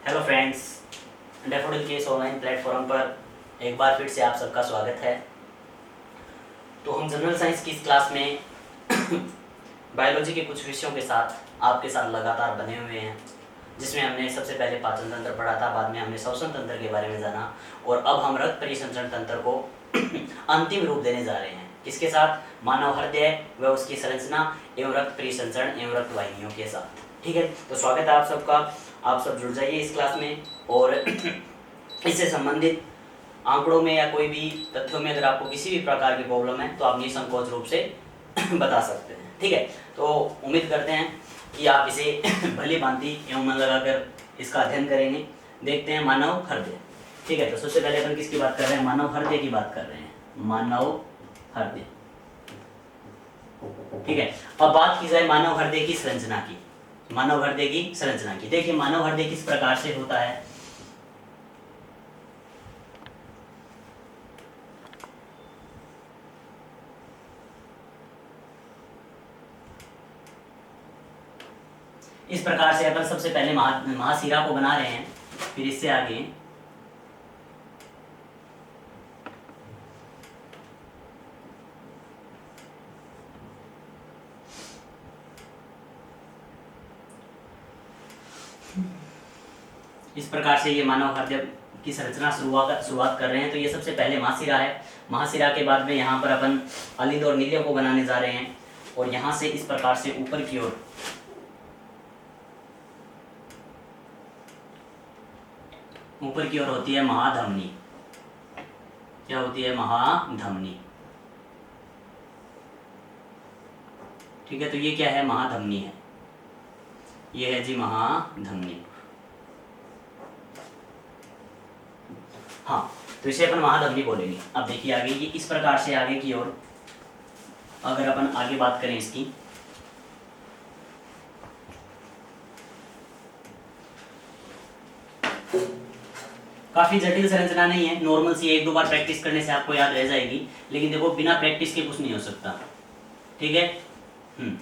Hello friends, daffodil के इस online platform पर एक बार फिर से आप सबका स्वागत है। तो हम जनरल साइंस की इस क्लास में बायोलॉजी के कुछ विषयों के साथ आपके साथ लगातार बने हुए हैं, जिसमें हमने सबसे पहले पाचन तंत्र पढ़ा था, बाद में हमने श्वसन तंत्र के बारे में जाना और अब हम रक्त परिसंचरण तंत्र को अंतिम रूप देने जा रहे हैं। किसके साथ? मानव हृदय व उसकी संरचना एवं रक्त परिसंचरण एवं रक्त वाहिनियों के साथ। ठीक है, तो स्वागत है आप सबका। आप सब जुड़ जाइए इस क्लास में और इससे संबंधित आंकड़ों में या कोई भी तथ्यों में अगर आपको किसी भी प्रकार की प्रॉब्लम है तो आप निसंकोच रूप से बता सकते हैं। ठीक है, तो उम्मीद करते हैं कि आप इसे भली भांति एवं मन लगाकर इसका अध्ययन करेंगे। देखते हैं मानव हृदय। ठीक है, तो सबसे पहले अपन किसकी बात कर रहे हैं? मानव हृदय की बात कर रहे हैं। मानव हृदय। ठीक है, अब बात की जाए मानव हृदय की संरचना की। मानव हृदय की संरचना की देखिए, मानव हृदय किस प्रकार से होता है। इस प्रकार से अपन सबसे पहले महाशिरा को बना रहे हैं, फिर इससे आगे इस प्रकार से ये मानव हृदय की संरचना शुरुआत कर रहे हैं। तो ये सबसे पहले महाशिरा है। महाशिरा के बाद में यहाँ पर अपन अलिंद और नील्य को बनाने जा रहे हैं और यहाँ से इस प्रकार से ऊपर की ओर होती है महाधमनी। क्या होती है? महाधमनी। ठीक है, तो ये क्या है? महाधमनी है। ये है जी महाधमनी। हाँ, तो इसे अपन महाधमनी बोलेंगे। अब देखिए आगे, ये इस प्रकार से आगे की ओर अगर अपन आगे बात करें इसकी, काफी जटिल संरचना नहीं है, नॉर्मल सी, एक दो बार प्रैक्टिस करने से आपको याद रह जाएगी। लेकिन देखो, बिना प्रैक्टिस के कुछ नहीं हो सकता। ठीक है,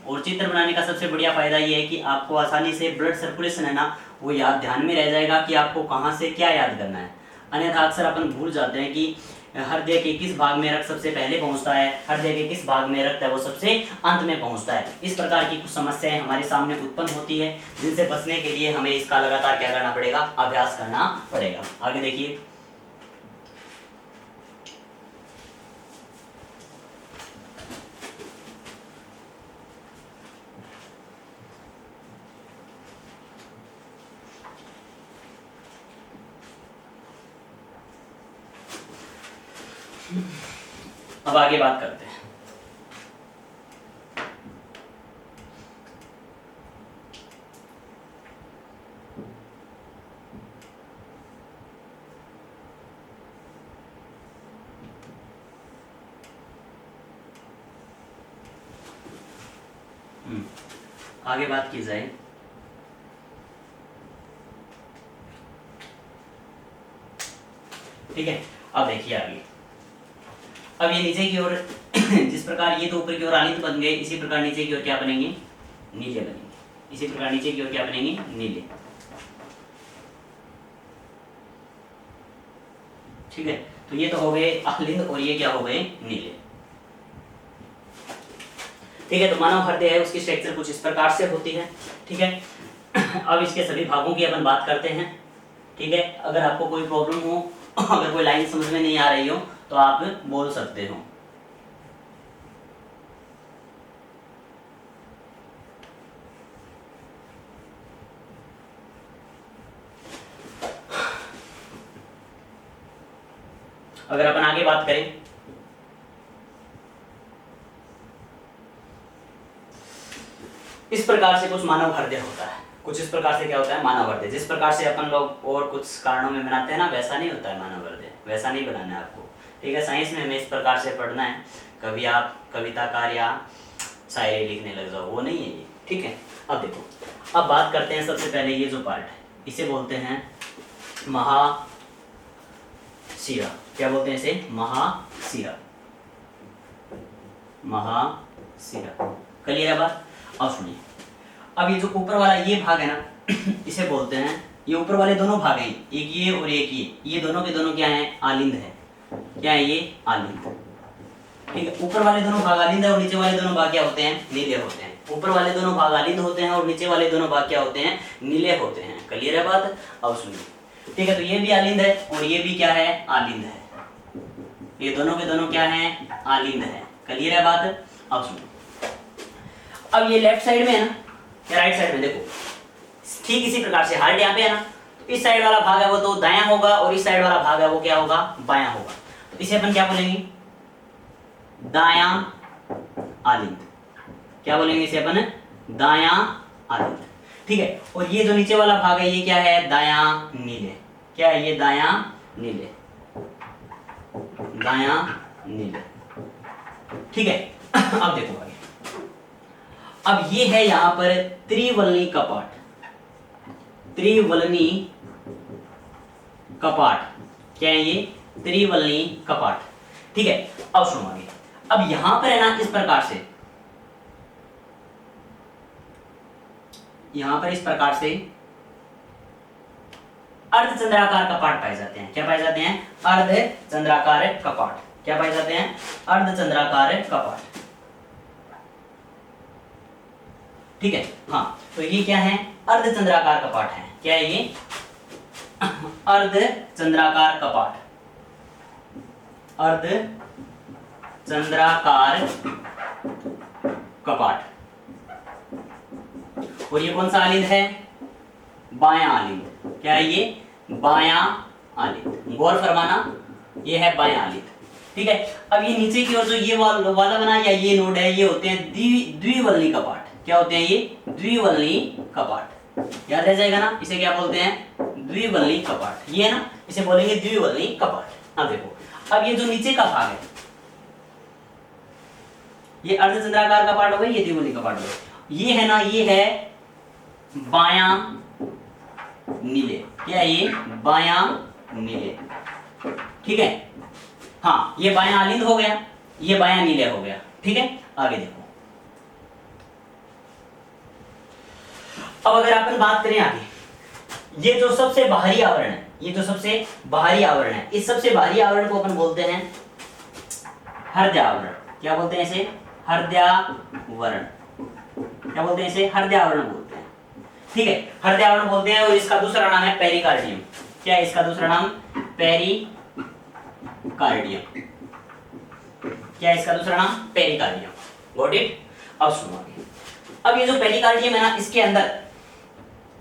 और चित्र बनाने का सबसे बढ़िया फायदा ये है कि आपको आसानी से ब्लड सर्कुलेशन है ना, वो याद ध्यान में रह जाएगा कि आपको कहाँ से क्या याद करना है। अन्यथा अक्सर अपन भूल जाते हैं कि हृदय के किस भाग में रक्त सबसे पहले पहुंचता है, हृदय के किस भाग में रक्त है वो सबसे अंत में पहुंचता है। इस प्रकार की कुछ समस्याएं हमारे सामने उत्पन्न होती है, जिनसे बचने के लिए हमें इसका लगातार क्या करना पड़ेगा? अभ्यास करना पड़ेगा। आगे देखिए, अब आगे बात करते हैं। आगे बात की जाए, ठीक है। अब देखिए आगे, अब ये नीचे की ओर जिस प्रकार ये तो ऊपर की ओर अलिंद बन गए, इसी प्रकार नीचे की ओर क्या बनेंगे? नीले बनेंगे। इसी प्रकार नीचे की ओर क्या बनेंगे? नीले। ठीक है, तो ये तो हो गए अलिंद और ये क्या हो गए? नीले। ठीक है, तो मानव हृदय है, उसकी स्ट्रक्चर कुछ इस प्रकार से होती है। ठीक है, अब इसके सभी भागों की अपन बात करते हैं। ठीक है, अगर आपको कोई प्रॉब्लम हो, अगर कोई लाइन समझ में नहीं आ रही हो तो आप बोल सकते हो। अगर अपन आगे बात करें, इस प्रकार से कुछ मानव हृदय होता है। कुछ इस प्रकार से क्या होता है? मानव हृदय। जिस प्रकार से अपन लोग और कुछ कारणों में बनाते हैं ना, वैसा नहीं होता है मानव हृदय, वैसा नहीं बनाना है आपको। ठीक है, साइंस में हमें इस प्रकार से पढ़ना है, कभी आप कविताकार या शायरी लिखने लग जाओ, वो नहीं है ये। ठीक है, अब देखो, अब बात करते हैं सबसे पहले ये जो पार्ट है, इसे बोलते हैं महाशिरा। क्या बोलते हैं इसे? महाशिरा। महाशिरा। क्लियर है बात? अब सुनिए, अब ये जो ऊपर वाला ये भाग है ना, इसे बोलते हैं, ये ऊपर वाले दोनों भाग हैं, एक ये और एक ये दोनों के दोनों क्या हैं, आलिंद है। क्या है ये, आलिंद। ठीक है, ऊपर वाले दोनों भाग आलिंद है और नीचे वाले दोनों भाग क्या होते हैं, नीले होते हैं। ऊपर वाले दोनों भाग आलिंद होते हैं और नीचे वाले दोनों भाग क्या होते हैं, नीले होते हैं। क्लियर है बात? अब सुनिए। ठीक है, तो ये भी आलिंद है और ये भी क्या है, आलिंद है। ये दोनों के दोनों क्या हैं, आलिंद है। क्लियर है बात? अब सुनो, अब ये लेफ्ट साइड में है ना या राइट साइड में, देखो ठीक इसी प्रकार से हार्ट यहाँ पे है ना, तो इस साइड वाला भाग है वो तो दायां होगा और इस साइड वाला भाग है वो क्या होगा, बायां होगा। तो इसे अपन क्या बोलेंगे, दायां आलिंद। क्या बोलेंगे इसे अपन, दायां आलिंद। ठीक है, और ये जो नीचे वाला भाग है ये क्या है, दायां नीले। क्या है ये, दायां नीले, दायां नीले। ठीक है, अब देखो आगे। अब ये है यहां पर त्रिवलनी कपाट, त्रिवलनी कपाट। क्या है ये, त्रिवलनी कपाट। ठीक है, अब सुनो आगे। अब यहां पर है ना इस प्रकार से, यहां पर इस प्रकार से अर्धचंद्राकार कपाट पाए जाते हैं। क्या पाए जाते हैं, अर्धचंद्राकार कपाट। क्या पाए जाते हैं, अर्धचंद्राकार कपाट। ठीक है, हाँ, तो ये क्या है, अर्धचंद्राकार कपाट है। क्या है ये, अर्धचंद्राकार कपाट, अर्धचंद्राकार कपाट। और ये कौन सा आलिंद है, बायां आलिंद। क्या है ये, बायां आलिंद। गौर फरमाना, ये है बायां आलिंद। ठीक है, अब ये नीचे की ओर जो ये वाला बना या ये नोड है, ये होते हैं द्विवलनी कपाट। क्या होते हैं ये, द्विवलनी कपाट। याद रह जाएगा ना, इसे क्या बोलते हैं, द्विवलनी कपाट। ये है ना, इसे बोलेंगे द्विवलनी कपाट। अब देखो, अब ये जो नीचे का भाग है ये अर्धचंद्राकार कपाट हो गई, ये द्विवलनी कपाट हो गई। ये है ना, ये है बायां नीले। क्या है ये, बायां नीले। ठीक है, हाँ, ये बायां आलिंद हो गया, ये बायां नीले हो गया। ठीक है, आगे देखो। अब अगर अपन बात करें आगे, ये जो सबसे बाहरी आवरण है, ये जो सबसे बाहरी आवरण है, इस सबसे बाहरी आवरण को अपन बोलते हैं हृदयावरण। क्या बोलते हैं इसे, हृदयावरण। क्या बोलते हैं इसे, हृदयावरण बोलते हैं। ठीक है, हृदयावरण बोलते हैं। और इसका दूसरा नाम है पेरिकार्डियम। क्या है इसका दूसरा नाम, पेरिकार्डियम। क्या है इसका दूसरा नाम, पेरिकार्डियम। Got it? अब सुनो, अब ये जो पेरिकार्डियम है ना, इसके अंदर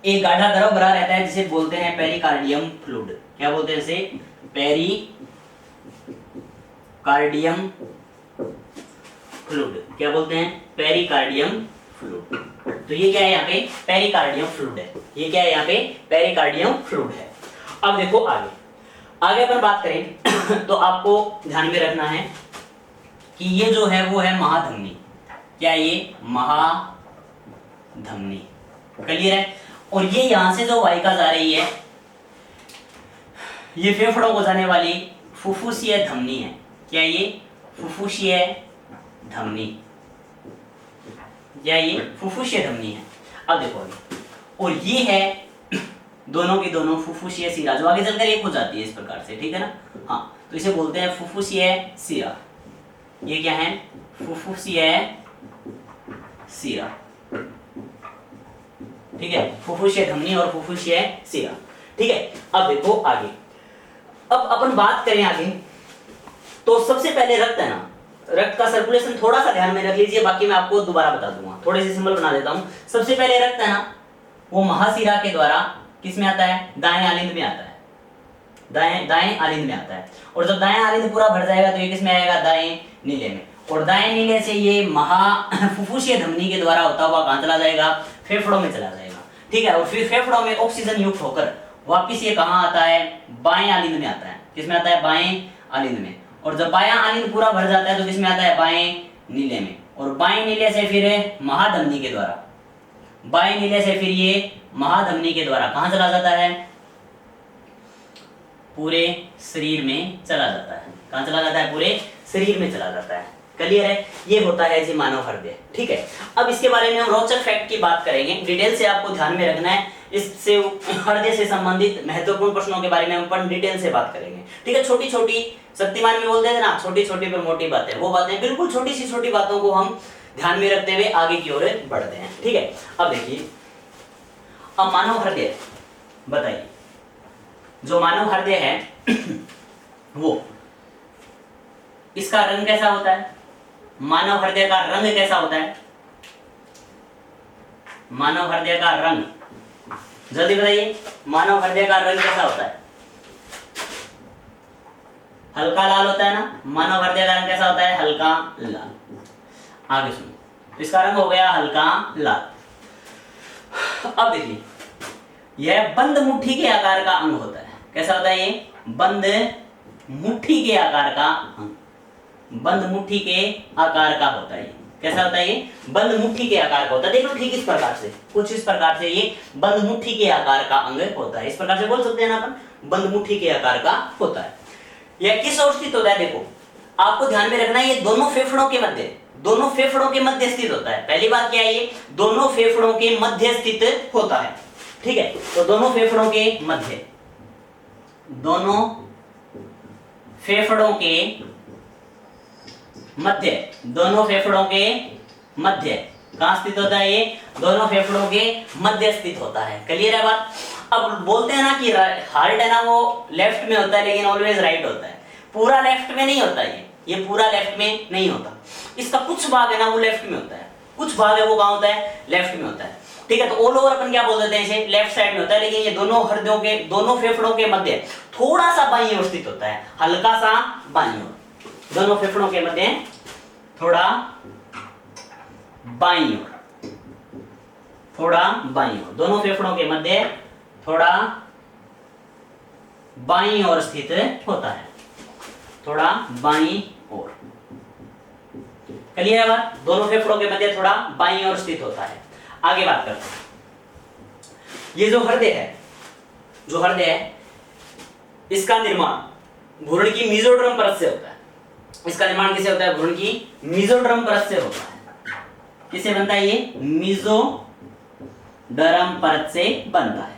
एक गाढ़ा द्रव भरा रहता है जिसे बोलते हैं पेरिकार्डियम फ्लूइड। क्या बोलते हैं इसे, पेरिकार्डियम फ्लूइड। क्या बोलते हैं, पेरिकार्डियम फ्लूइड। तो ये क्या है यहाँ पे, पेरिकार्डियम फ्लूइड है। ये क्या है यहाँ पे, पेरिकार्डियम फ्लूइड है। अब देखो आगे, आगे अपन बात करें तो आपको ध्यान में रखना है कि ये जो है वो है महाधमनी। क्या ये, महाधमनी। क्लियर है? और ये यहां से जो वाहिका जा रही है, ये फेफड़ों को जाने वाली फुफ्फुसीय धमनी है। क्या ये, फुफ्फुसीय धमनी। क्या ये, फुफ्फुसीय धमनी है। अब देखो अभी, और ये है दोनों की दोनों फुफ्फुसीय सिरा, जो आगे चलकर एक हो जाती है इस प्रकार से। ठीक है ना, हाँ, तो इसे बोलते हैं फुफ्फुसीय सिरा। ये क्या है, फुफ्फुसीय सिरा। ठीक है, फुफ्फुसीय धमनी और फुफ्फुसीय सिरा। ठीक है, अब देखो आगे, अब अपन बात करें आगे, तो सबसे पहले रक्त है ना, रक्त का सर्कुलेशन थोड़ा सा ध्यान में रख लीजिए, बाकी मैं आपको दोबारा बता दूंगा। थोड़े से सिंबल बना देता हूं। सबसे पहले रक्त है ना, वो महाशिरा के द्वारा किस में आता है, दाएं आलिंद में आता है। दाएं आलिंद में आता है। और जब दाएं आलिंद पूरा भर जाएगा तो ये किस में आएगा, दाएं नीले में। और दाएं नीले से ये फुफ्फुसीय धमनी के द्वारा होता हुआ कहां चला जाएगा, फेफड़ों में चला जाएगा। ठीक है, और फिर फेफड़ों में ऑक्सीजन युक्त होकर वापिस ये कहां आता है, बाएं आलिंद में आता है। किसमें आता है, बाएं आलिंद में। और जब बायां आलिंद पूरा भर जाता है तो किसमें आता है, बाएं नीले में। और बाएं नीले से फिर महाधमनी के द्वारा, बाएं नीले से फिर ये महाधमनी के द्वारा कहां चला जाता है, पूरे शरीर में चला जाता है। कहां चला जाता है, पूरे शरीर में चला जाता है। क्लियर है? ये होता है जी मानव हृदय। ठीक है, अब इसके बारे में हम रोचक फैक्ट की बात करेंगे। डिटेल से आपको ध्यान में रखना है इससे हृदय से संबंधित महत्वपूर्ण प्रश्नों के बारे में हम अपन डिटेल से बात करेंगे। ठीक है, छोटी छोटी शक्तिमान में बोलते थे ना, छोटी छोटी पर मोटी बातें, वो बातें बिल्कुल छोटी सी छोटी बातों को हम ध्यान में रखते हुए आगे की ओर बढ़ते हैं। ठीक है, अब देखिए, अब मानव हृदय बताइए, जो मानव हृदय है वो इसका रंग कैसा होता है? मानव हृदय का रंग कैसा होता है? मानव हृदय का रंग जल्दी बताइए, मानव हृदय का रंग कैसा होता है? हल्का लाल होता है ना, मानव हृदय का रंग कैसा होता है? हल्का लाल। आगे सुनो, इसका रंग हो गया हल्का लाल। अब देखिए, यह बंद मुट्ठी के आकार का अंग होता है। कैसा होता है ये? बंद मुट्ठी के आकार का अंग, बंद मुट्ठी के आकार का होता है। कैसा होता है ये? बंद मुट्ठी के आकार का होता है। देख लो ठीक इस प्रकार से, कुछ इस प्रकार से ये बंद मुट्ठी के आकार का अंग होता है। इस प्रकार से बोल सकते हैं ना अपन, बंद मुट्ठी के आकार का होता है। यह किस ओर स्थित होता है? देखो, आपको ध्यान में रखना है, ये दोनों फेफड़ों के मध्य, दोनों फेफड़ों के मध्य स्थित होता है। पहली बात क्या है, ये दोनों फेफड़ों के मध्य स्थित होता है। ठीक है, तो दोनों फेफड़ों के मध्य, दोनों फेफड़ों के मध्य, दोनों फेफड़ों के मध्य कहां स्थित होता है? ये दोनों फेफड़ों के मध्य स्थित होता है। क्लियर है बात? अब बोलते हैं ना कि हार्ट है ना वो लेफ्ट में होता है, लेकिन ऑलवेज राइट होता है। पूरा लेफ्ट में नहीं होता ये पूरा लेफ्ट में नहीं होता। इसका कुछ भाग है ना वो लेफ्ट में होता है, कुछ भाग है वो कहां होता है? लेफ्ट में होता है। ठीक है, तो ऑल ओवर अपन क्या बोल देते हैं इसे? लेफ्ट साइड में होता है, लेकिन ये दोनों हृदयों के, दोनों फेफड़ों के मध्य थोड़ा सा बाईं ओर स्थित होता है, हल्का सा बाईं ओर। दोनों फेफड़ों के मध्य थोड़ा बाईं ओर, थोड़ा बाईं ओर, दोनों फेफड़ों के मध्य थोड़ा बाईं ओर स्थित होता है, थोड़ा बाईं ओर। क्लियर है बात? दोनों फेफड़ों के मध्य थोड़ा बाईं ओर स्थित होता है। आगे बात करते हैं, ये जो हृदय है, जो हृदय है, इसका निर्माण भ्रूण की मेसोडर्म परत से होता है। इसका निर्माण किससे होता है? भ्रूण की मेसोडर्म परत से होता है। किससे बनता है ये? मेसोडर्म परत से बनता है।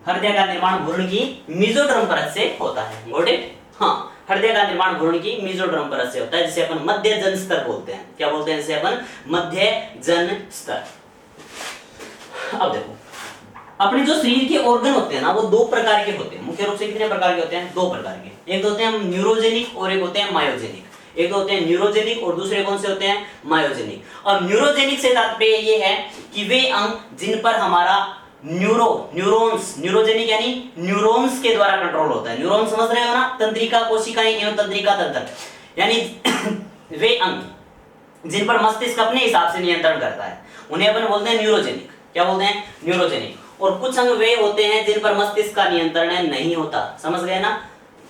हृदय का निर्माण भ्रूण की मेसोडर्म परत से होता है। Got it? हाँ, हृदय का निर्माण भ्रूण की मेसोडर्म परत से होता है, जिसे अपन मध्य जन स्तर बोलते हैं। क्या बोलते हैं इसे अपन? मध्य जन स्तर। अब देखो, अपने जो शरीर के ऑर्गन होते हैं ना, वो दो प्रकार के होते हैं। मुख्य रूप से कितने प्रकार के होते हैं? दो प्रकार के। एक होते हैं न्यूरोजेनिक और एक होते हैं मायोजेनिक। एक होते हैं न्यूरोजेनिक और दूसरे कौन से होते हैं? मायोजेनिक। और न्यूरोजेनिक से तात्पर्य ये है कि वे अंग जिन पर हमारा न्यूरॉन्स, न्यूरोजेनिक यानी न्यूरॉन्स के द्वारा कंट्रोल होता है। न्यूरॉन समझ रहे हो ना? तंत्रिका कोशिकाएं एवं तंत्रिका तंत्र, यानी वे अंग जिन पर मस्तिष्क अपने हिसाब से नियंत्रण करता है, उन्हें अपन बोलते हैं न्यूरोजेनिक। क्या बोलते हैं? न्यूरोजेनिक। और कुछ अंग वे होते हैं जिन पर मस्तिष्क का नियंत्रण नहीं होता। समझ गए ना?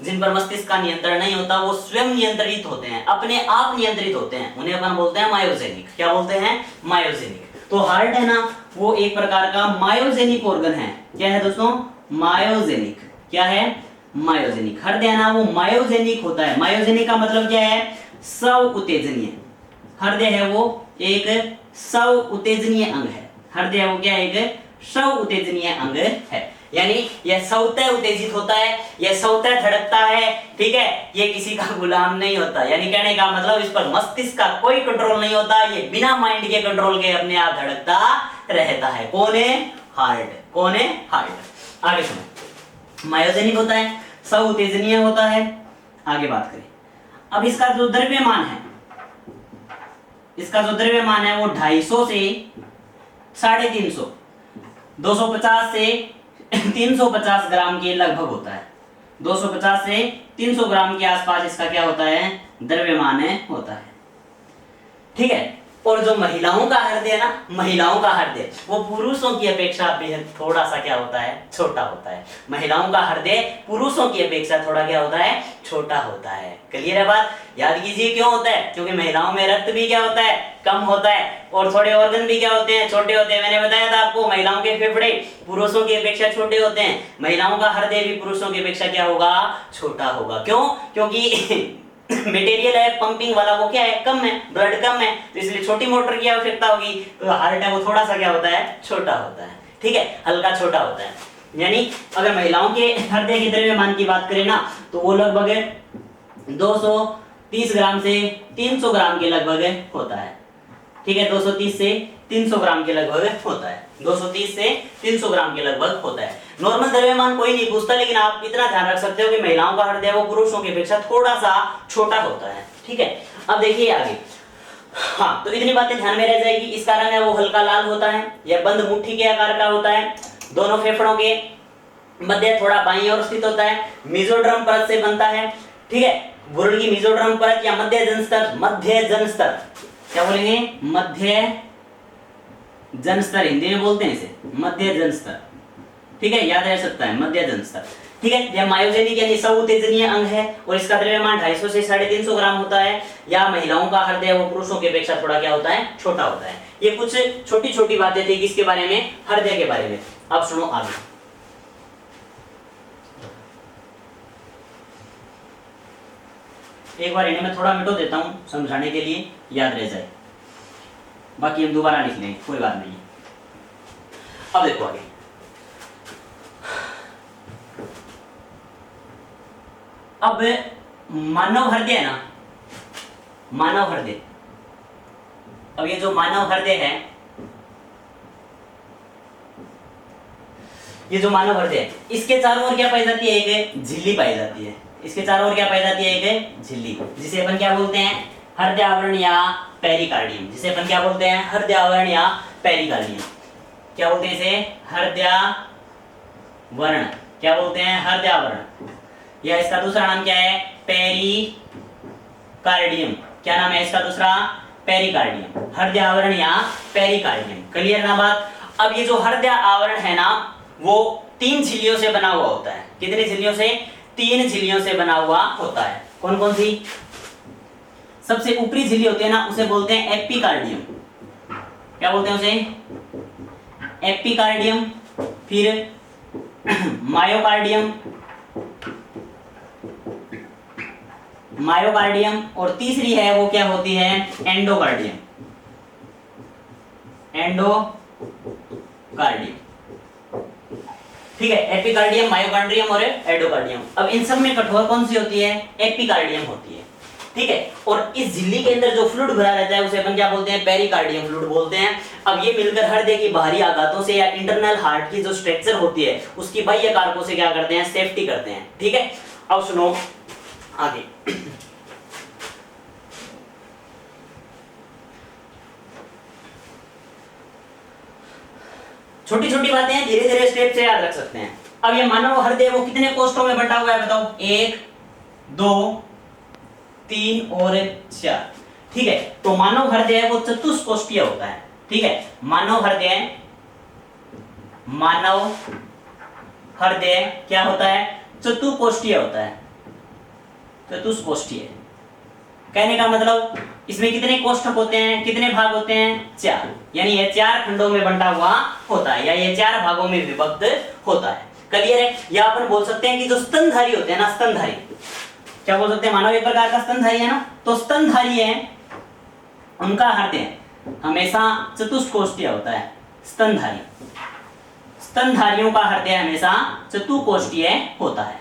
जिन पर मस्तिष्क का नियंत्रण नहीं होता, वो स्वयं नियंत्रित होते हैं, अपने आप नियंत्रित होते हैं, उन्हें अपन बोलते हैं मायोजेनिक। क्या बोलते हैं? मायोजेनिक। तो हार्ट है ना, वो एक प्रकार का मायोजेनिक ऑर्गन है। क्या है दोस्तों? मायोजेनिक। क्या है? मायोजेनिक। हृदय है ना, वो मायोजेनिक होता है। मायोजेनिक का मतलब क्या है? स्व उत्तेजनीय। हृदय है वो एक स्व उत्तेजनीय अंग है। हृदय वो क्या है? एक स्व उत्तेजनीय अंग है, यानी यह स्वतः उत्तेजित होता है, यह स्वतः धड़कता है। ठीक है, ये किसी का गुलाम नहीं होता। यानी कहने का मतलब, इस पर मस्तिष्क का कोई कंट्रोल नहीं होता, ये बिना माइंड के कंट्रोल के अपने आप धड़कता रहता है। कौन है? हार्ट। कौन है? हार्ट। आगे सुनो, मायोजेनिक होता है, स्व उत्तेजनीय होता है। आगे बात करें, अब इसका जो द्रव्यमान है, इसका जो द्रव्यमान है वो 250 से 350, 250 से 350 ग्राम के लगभग होता है। 250 से 300 ग्राम के आसपास इसका क्या होता है? द्रव्यमान होता है। ठीक है, और जो महिलाओं का हृदय है ना, महिलाओं का हृदय वो पुरुषों की अपेक्षा बेहद थोड़ा सा क्या होता है? छोटा होता है। महिलाओं का हृदय पुरुषों की अपेक्षा थोड़ा क्या होता है? छोटा होता है। क्लियर है बात? याद कीजिए क्यों होता है? क्योंकि महिलाओं में रक्त भी क्या होता है? कम होता है, और थोड़े ऑर्गन भी क्या होते हैं? छोटे होते हैं। मैंने बताया था आपको, महिलाओं के फेफड़े पुरुषों की अपेक्षा छोटे होते हैं, महिलाओं का हृदय भी पुरुषों की अपेक्षा क्या होगा? छोटा होगा। क्यों? क्योंकि मटेरियल है पंपिंग वाला, वो क्या है? कम है, ब्लड कम है, तो इसलिए छोटी मोटर की आवश्यकता होगी। तो हार्ट है वो थोड़ा सा क्या होता है? छोटा होता है। ठीक है, हल्का छोटा होता है। यानी अगर महिलाओं के हृदय के द्रव्यमान की बात करें ना तो वो लगभग 230 ग्राम से 300 ग्राम के लगभग होता है। ठीक है, 230 से 300 ग्राम के लगभग होता है। 230 से 300 ग्राम के लगभग होता है। नॉर्मल द्रव्यमान कोई नहीं पूछता, लेकिन आप इतना ध्यान रख सकते हो कि महिलाओं का हृदय वो पुरुषों की अपेक्षा थोड़ा सा छोटा होता है। ठीक है, अब देखिए आगे। हाँ, तो इतनी बातें ध्यान में रह जाएगी। इसका रंग है वो हल्का लाल होता है, यह बंद मुट्ठी के आकार का होता है, दोनों फेफड़ों के मध्य थोड़ा बाईं ओर स्थित होता है, मेसोडर्म परत से बनता है। ठीक है, भ्रूण की मेसोडर्म परत या मध्य जनस्तर क्या बोलेंगे, मध्य जनस्तर, हिंदी में बोलते हैं इसे मध्य जनस्तर। ठीक है, याद रह सकता है मध्य जनस्तर। ठीक है, यह मायोजेनिक यानी सउत्तेजनीय अंग है और इसका द्रव्यमान 250 से 350 ग्राम होता है। या महिलाओं का हृदय वो पुरुषों की अपेक्षा थोड़ा क्या होता है, छोटा होता है। ये कुछ छोटी छोटी बातें थी किसके बारे में, हृदय के बारे में। अब सुनो आगे। एक बार इन्हें मैं थोड़ा मिटो देता हूं समझाने के लिए, याद रह जाए, बाकी हम दोबारा लिख लेंगे, कोई बात नहीं। अब देखो आगे। अब मानव हृदय है ना, मानव हृदय, अब ये जो मानव हृदय है, ये जो मानव हृदय है, इसके चारों ओर क्या पाई जाती है, एक झिल्ली पाई जाती है। इसके चारों ओर क्या पाई जाती है, एक झिल्ली, जिसे अपन क्या बोलते हैं, हृदय आवरण या पेरिकार्डियम। जिसे अपन क्या बोलते हैं, हृदय आवरण या पेरिकार्डियम। क्या बोलते हैं इसे, हृदय वर्ण, क्या बोलते हैं, हृदय आवरण। या इसका दूसरा नाम क्या है, पेरिकार्डियम। क्या नाम है इसका दूसरा, पेरिकार्डियम, हृदय आवरण या पेरिकार्डियम। क्लियर ना बात। अब ये जो हृदय आवरण है ना, वो 3 झिल्लियों से बना हुआ होता है। कितनी झिल्लियों से, 3 झिल्लियों से बना हुआ होता है। कौन कौन सी, सबसे ऊपरी झिल्ली होती है ना, उसे बोलते हैं एपिकार्डियम। क्या बोलते हैं उसे, एपिकार्डियम। फिर मायोकार्डियम, मायोकार्डियम, और तीसरी है वो क्या होती है, एंडोकार्डियम। एंडोकार्डियम। ठीक है, एपिकार्डियम, मायोकार्डियम और एंडोकार्डियम। अब इन सब में कठोर कौन सी होती है, एपिकार्डियम होती है। ठीक है, और इस झिल्ली के अंदर जो फ्लूइड भरा रहता है उसे अपन क्या बोलते हैं, पेरिकार्डियम फ्लूइड बोलते हैं। अब ये मिलकर हृदय की बाहरी आघातों से या इंटरनल हार्ट की जो स्ट्रक्चर होती है उसकी बाह्य कारकों से क्या करते हैं, सेफ्टी करते हैं। ठीक है, अब सुनो आगे। छोटी छोटी बातें हैं, धीरे धीरे स्टेप से याद रख सकते हैं। अब ये मानव हृदय वो कितने कोष्ठों में बंटा हुआ है बताओ, 1 2 3 और 4। ठीक है, तो मानव हृदय वो चतुष्कोष्ठीय होता है। ठीक है, मानव हृदय क्या होता है, चतुष्कोष्ठीय होता है। चतुष्कोष्ठीय कहने का मतलब इसमें कितने कोष्ठक होते हैं, कितने भाग होते हैं, 4। यानी ये 4 खंडों में बंटा हुआ होता है या ये 4 भागों में विभक्त होता है। क्लियर है। या अपन बोल सकते हैं कि जो स्तनधारी होते हैं ना, स्तनधारी, क्या बोल सकते हैं, मानव एक प्रकार का स्तनधारी है ना, तो स्तनधारी है उनका हृदय हमेशा चतुष्कोष्ठीय होता है। स्तनधारी, स्तनधारियों का हृदय हमेशा चतुष्कोष्ठीय होता है।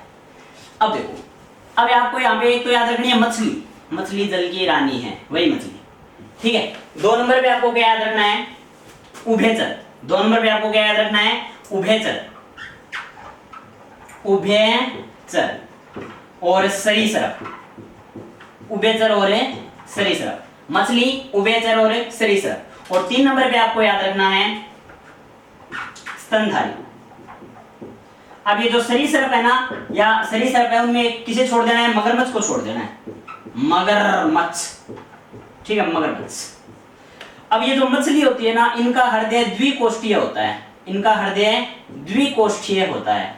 अब देखो, अब आपको यहाँ पे एक तो याद रखनी है, मछली, मछली जल की रानी है, वही मछली। ठीक है, 2 नंबर पे आपको क्या याद रखना है, उभयचर। 2 नंबर पे आपको क्या याद रखना है, उभयचर, उभयचर और सरीसृप। उभयचर और सरीसृप, मछली, उभयचर और सरीसृप। और 3 नंबर पे आपको याद रखना है स्तनधारी। अब ये जो सरीसृप है ना, या सरीसृप है, उनमें किसे छोड़ देना है, मगरमच्छ को छोड़ देना है, मगरमच्छ। ठीक है, मगरमच्छ। अब ये जो मछली होती है ना, इनका हृदय द्विकोष्ठीय होता है। इनका हृदय द्विकोष्ठीय होता है।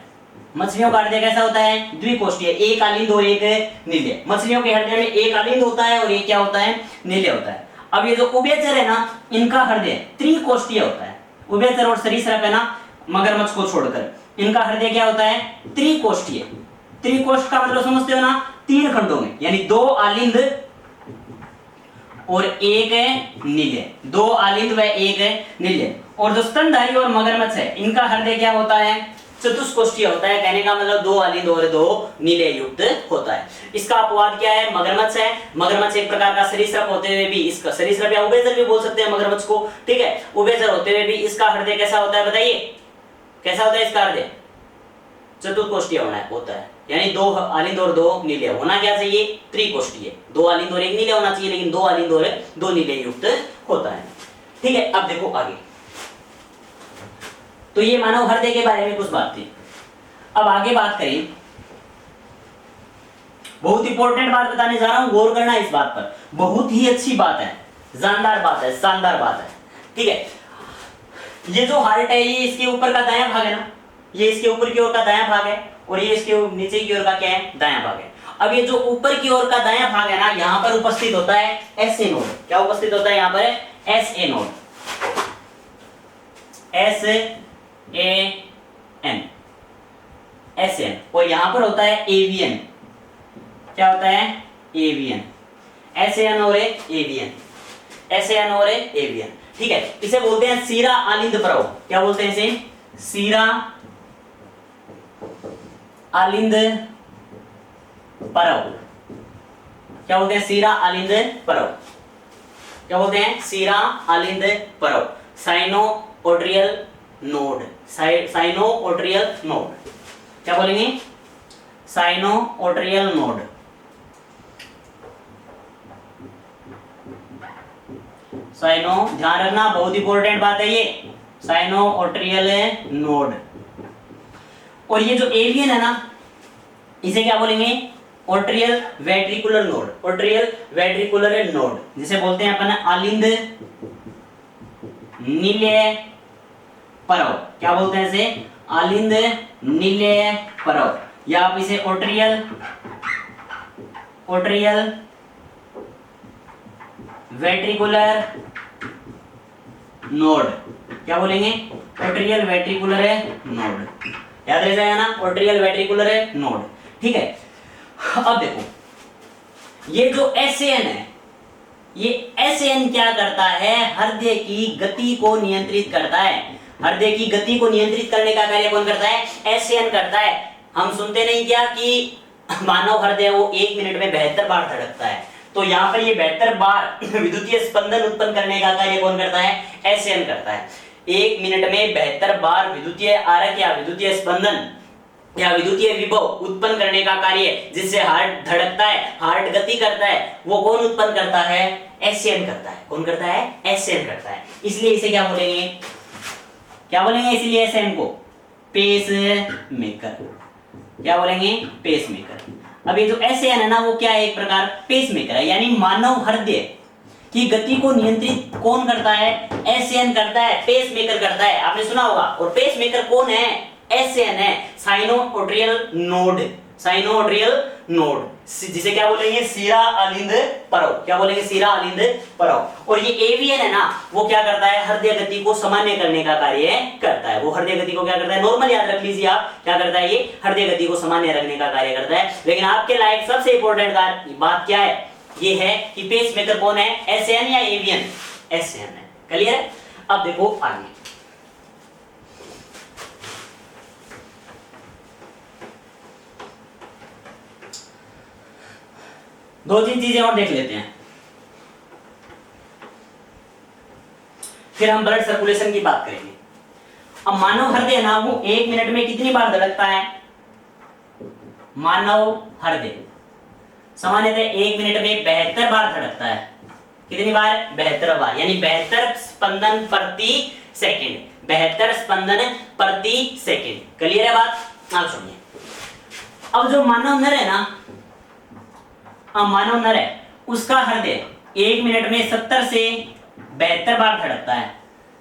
मछलियों का हृदय कैसा होता है, द्विकोष्ठीय, एक आलिंद और एक नीले। मछलियों के हृदय में एक आलिंद होता है और एक क्या होता है, नीले होता है। अब ये जो उभयचर है ना, इनका हृदय त्रिकोष्ठीय होता है। उभयचर और सरीसृप है ना, मगरमच्छ को छोड़कर, इनका हृदय क्या होता है, त्रिकोष्ठीय। त्रिकोष्ठ का मतलब समझते हो ना, 3 खंडों में, यानी 2 आलिंद और एक नीले, 2 आलिंद व एक नीले। और जो स्तनधारी और मगरमच्छ है इनका हृदय क्या होता है, चतुष्कोष्ठीय होता है। कहने का मतलब 2 अलिंद और 2 नीले युक्त होता है। इसका अपवाद क्या है, मगरमच्छ है। मगरमच्छ एक प्रकार का सरीसृप होते हुए भी, इसका सरीसृप या उभयचर भी बोल सकते हैं मगरमच्छ को, ठीक है। उभयचर होते हुए भी इसका हृदय कैसा होता है, बताइए कैसा होता है इसका हृदय, चतुष्कोष्ठीय होता है, यानी 2 अलिंद और 2 नीले। होना क्या चाहिए, त्रिकोष्ठीय, 2 अलिंद और 1 नीले होना चाहिए, लेकिन 2 अलिंद और 2 नीले युक्त होता है, ठीक है। अब देखो आगे, तो ये मानव हृदय के बारे में कुछ बात थी। अब आगे बात करें, बहुत इंपॉर्टेंट बात बताने जा रहा हूं, गौर करना इस बात पर, बहुत ही अच्छी बात है, जानदार बात है, शानदार बात है, ठीक है। ये जो हार्ट है ये इसके ऊपर का दायां भाग है ना, ये इसके ऊपर की ओर का दायां भाग है, और ये इसके नीचे की ओर का क्या है, दायां भाग है। अब ये जो ऊपर की ओर का दायां भाग है ना, यहां पर उपस्थित होता है एसए नोड। क्या उपस्थित होता है यहां पर, एसए नोड, SAN, SN, और यहां पर होता है AVN। क्या होता है, AVN, SAN और AVN, SAN और AVN, ठीक है। इसे बोलते हैं सीरा आलिंद परव। क्या बोलते हैं इसे, सीरा आलिंद परव। क्या बोलते हैं, सीरा आलिंद परव। क्या बोलते हैं, सीरा आलिंद परव। साइनोओट्रियल नोड, साइनोओट्रियल नोड। क्या बोलेंगे, साइनोओट्रियल नोड। साइनो, ध्यान रखना बहुत इंपॉर्टेंट बात है ये, साइनोओट्रियल नोड। और ये जो एवियन है ना, इसे क्या बोलेंगे, ओट्रियल वेट्रिकुलर नोड, ओट्रियल वेट्रिकुलर नोड, जिसे बोलते हैं अपन आलिंद नीले परव। क्या बोलते हैं इसे, आलिंद नीले परव, या आप इसे ओट्रियल, ओट्रियल वेट्रिकुलर नोड। क्या बोलेंगे, ओट्रियल वेट्रिकुलर नोड, याद रह जाएगा ना, ओट्रियल वेट्रिकुलर नोड, ठीक है। अब देखो, ये जो SAN है, ये SAN क्या करता है, हृदय की गति को नियंत्रित करता है। हृदय की गति को नियंत्रित करने का कार्य कौन करता है, SAN करता है। हम सुनते नहीं क्या कि मानव हृदय वो 1 मिनट में 72 बार धड़कता है, तो यहाँ पर ये 72 बार विद्युतीय स्पंदन उत्पन्न करने का कार्य कौन करता है, SAN करता है। 1 मिनट में 72 बार विद्युतीय आरक या विद्युतीय स्पंदन या विद्युतीय विभव उत्पन्न करने का कार्य, जिससे हार्ट धड़कता है, हार्ट गति करता है, वो कौन उत्पन्न करता है, SAN करता है। कौन करता है, SAN करता है। इसलिए इसे क्या बोलेंगे, क्या बोलेंगे, इसलिए SAN को पेस मेकर। क्या बोलेंगे, पेस मेकर। अब ये जो SAN है ना, वो क्या है, एक प्रकार पेस मेकर है, यानी मानव हृदय की गति को नियंत्रित कौन करता है, SAN करता है, पेस मेकर करता है। आपने सुना होगा। और पेस मेकर कौन है, SAN है, साइनोओट्रियल नोड, साइनोओट्रियल नोड, जिसे क्या बोलेंगे, सीरा आलिंद परव। क्या बोलेंगे, सीरा आलिंद परव। और ये AVN है ना, वो क्या करता है, हृदय गति को सामान्य करने का कार्य करता है। वो हृदय गति को क्या करता है, नॉर्मल याद रख लीजिए आप, क्या करता है, ये हृदय गति को सामान्य रखने का कार्य करता है। लेकिन आपके लायक सबसे इंपॉर्टेंट बात क्या है, ये है कि पेस मेकर कौन है, SAN या AVN, SAN है। क्लियर है। अब देखो आगे, दो तीन चीजें और देख लेते हैं, फिर हम ब्लड सर्कुलेशन की बात करेंगे। अब मानव हृदय ना, वो 1 मिनट में कितनी बार धड़कता है, मानव हृदय सामान्यतः 1 मिनट में 72 बार धड़कता है। कितनी बार, 72 बार, यानी 72 स्पंदन प्रति सेकंड, 72 स्पंदन प्रति सेकंड। क्लियर है बात। आप सुनिए, अब जो मानव नर है ना, मानव नर है, उसका हृदय 1 मिनट में 70 से 72 बार धड़कता है,